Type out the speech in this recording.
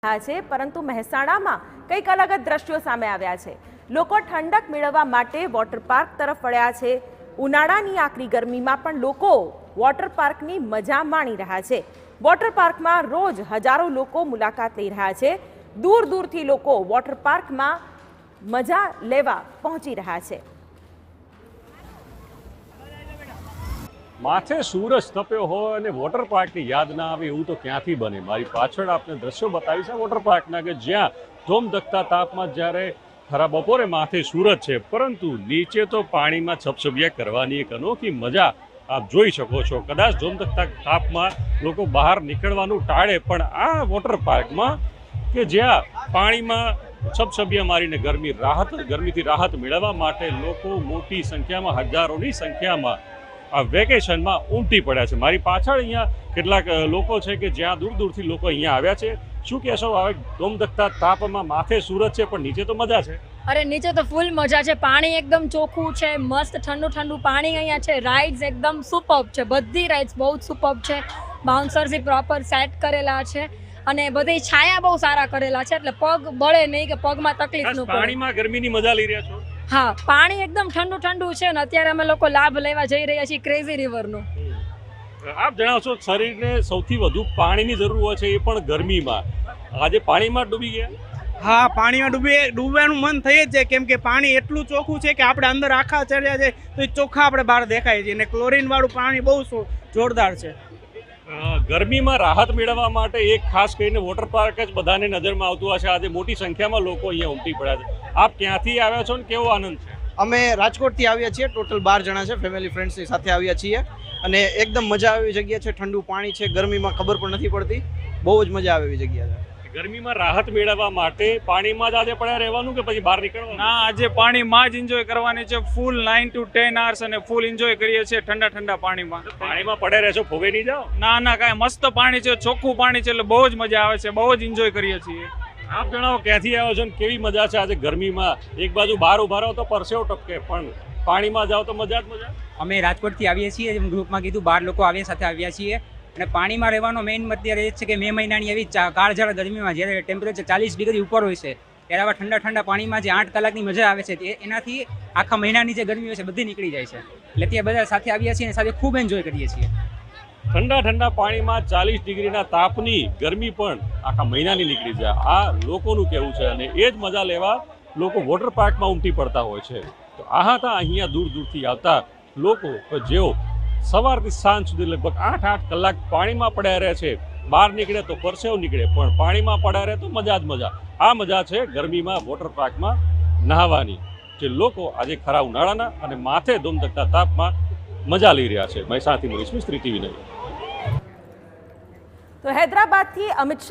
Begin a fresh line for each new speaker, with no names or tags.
છે પરંતુ મહેસાણામાં કંઈક અલગ જ દ્રશ્યો સામે આવ્યા છે। લોકો ઠંડક મેળવવા માટે વોટર પાર્ક તરફ વળ્યા છે। ઉનાળાની આકરી ગરમીમાં પણ લોકો વોટર પાર્કની મજા માણી રહ્યા છે। વોટર પાર્કમાં રોજ હજારો લોકો મુલાકાત લઈ રહ્યા છે। દૂર દૂરથી લોકો વોટર પાર્કમાં મજા લેવા પહોંચી રહ્યા છે।
માથે સૂરજ તપ્યો હોય અને વોટર પાર્કની યાદ ના આવે એવું તો ક્યાંથી બને। મારી પાછળ આપને દ્રશ્યો બતાવી છે વોટર પાર્કના કે જ્યાં ધોમધખતા તાપમાં જ્યારે ખરા બપોરે માથે સૂરજ છે પરંતુ નીચે તો પાણીમાં છપછપિયા કરવાની એક અનોખી મજા આપ જોઈ શકો છો। કદાચ ધોમધખતા તાપમાં લોકો બહાર નીકળવાનું ટાળે પણ આ વોટર પાર્કમાં કે જ્યાં પાણીમાં છપછપિયા મારીને ગરમીથી રાહત મેળવવા માટે લોકો મોટી સંખ્યામાં હજારોની સંખ્યામાં આ વેકેશનમાં ઉમટી પડ્યા છે। મારી પાછળ અહીંયા કેટલાક લોકો છે કે જ્યાં દૂર દૂરથી લોકો અહીંયા આવ્યા છે। શું કહેશો હવે ધોમધખતા તાપમાં માથે સૂરજ છે પણ નીચે તો મજા છે?
અરે નીચે તો ફૂલ મજા છે। પાણી એકદમ ચોખ્ખું છે, મસ્ત ઠંડુ ઠંડુ પાણી અહીંયા છે। રાઇડ્સ એકદમ સુપર્બ છે, બધી રાઇડ્સ બહુ જ સુપર્બ છે। બાઉન્સર્સથી પ્રોપર સેટ કરેલા છે અને બધી છાયા બહુ સારા કરેલા છે એટલે પગ બળે નહીં કે પગમાં તકલીફ ન પડે।
પાણીમાં ગરમીની મજા લઈ રહ્યા છો?
હા, પાણી એકદમ ઠંડુ ઠંડુ છે ને અત્યારે અમે લોકો લાભ લેવા જઈ રહ્યા છીએ ક્રેઝી રિવરનો।
આપ જણાવશો શરીરને સૌથી વધુ પાણીની જરૂર હોય છે એ પણ ગરમીમાં, આજે પાણીમાં ડૂબી ગયા?
હા, પાણીમાં ડૂબવાનું મન થઈ જ છે કેમ કે પાણી એટલું ચોખ્ખું છે કે આપણે અંદર આખા ચડ્યા છે તો એ ચોખ્ખા આપણે બહાર દેખાય છે અને ક્લોરીન વાળું પાણી બહુ જોરદાર છે।
ગરમીમાં રાહત મેળવવા માટે એક ખાસ કરીને વોટર પાર્ક જ બધાને નજરમાં આવતું હશે। આજે મોટી સંખ્યામાં લોકો અહીંયા ઉમટી પડ્યા છે। આપ ક્યાંથી આવ્યા છો ને કેવો આનંદ છે?
અમે રાજકોટથી આવ્યા છીએ, ટોટલ 12 જણા છે, ફેમિલી ફ્રેન્ડ્સની સાથે આવ્યા છીએ અને એકદમ મજા આવે એવી જગ્યા છે। ઠંડુ પાણી છે, ગરમીમાં ખબર પણ નથી પડતી, બહુ જ મજા આવે એવી જગ્યા છે।
ગરમીમાં રાહત મેળવવા માટે પાણીમાં જ આજે પડ્યા રહેવાનું કે પછી બહાર નીકળવાનું?
ના, આજે પાણીમાં જ એન્જોય કરવાની છે, ફૂલ 9 to 10 hours અને ફૂલ એન્જોય કરીએ છીએ ઠંડા પાણીમાં।
પાણીમાં પડ્યા રહેશો, ફોગે નહીં જાઓ?
ના, કાંઈ મસ્ત પાણી છે, ચોખ્ખું પાણી છે એટલે બહુ જ મજા આવે છે, બહુ જ એન્જોય કરીએ છીએ।
આપ જણાવો ક્યાંથી આવ્યો છો ને કેવી મજા છે આજે ગરમીમાં? એક બાજુ બહાર ઉભા રહો તો પરસેવો ટપકે પણ પાણીમાં જાઓ તો મજા જ મજા।
અમે રાજકોટથી આવીએ છીએ, ગ્રુપમાં કીધું 12 લોકો આવ્યા સાથે આવ્યા છીએ અને પાણીમાં રહેવાનો મેઇન અત્યારે એ જ છે કે મે મહિનાની એવી કાળઝાળ ગરમીમાં જ્યારે ટેમ્પરેચર 40 ડિગ્રી ઉપર હોય છે ત્યારે આવા ઠંડા પાણીમાં જે 8 કલાકની મજા આવે છે એનાથી આખા મહિનાની જે ગરમી હોય છે બધી નીકળી જાય છે। એટલે ત્યાં બધા સાથે આવ્યા છીએ અને સાથે ખૂબ એન્જોય કરીએ છીએ।
ઠંડા પાણીમાં 40 ડિગ્રીના તાપની ગરમી પણ આખા મહિનાની નીકળી જાય, આ લોકોનું કહેવું છે અને એ જ મજા લેવા લોકો વોટર પાર્કમાં ઉમટી પડતા હોય છે। તો આ હતા અહીંયા દૂર દૂરથી આવતા લોકો જેઓ સવારથી સાંજ સુધી લગભગ 8 કલાક પાણીમાં પડ્યા રહે છે। બહાર નીકળે તો પરસેવો નીકળે પણ પાણીમાં પડ્યા રહે તો મજા જ મજા। આ મજા છે ગરમીમાં વોટર પાર્કમાં નહાવાની, જે લોકો આજે ખરા ઉનાળાના અને માથે ધોમધખતા તાપમાં મજા લઈ રહ્યા છે। મહેસાણાથી મનીષ મિસ્ત્રી, TV9।
તો હૈદરાબાદથી અમિત શાહ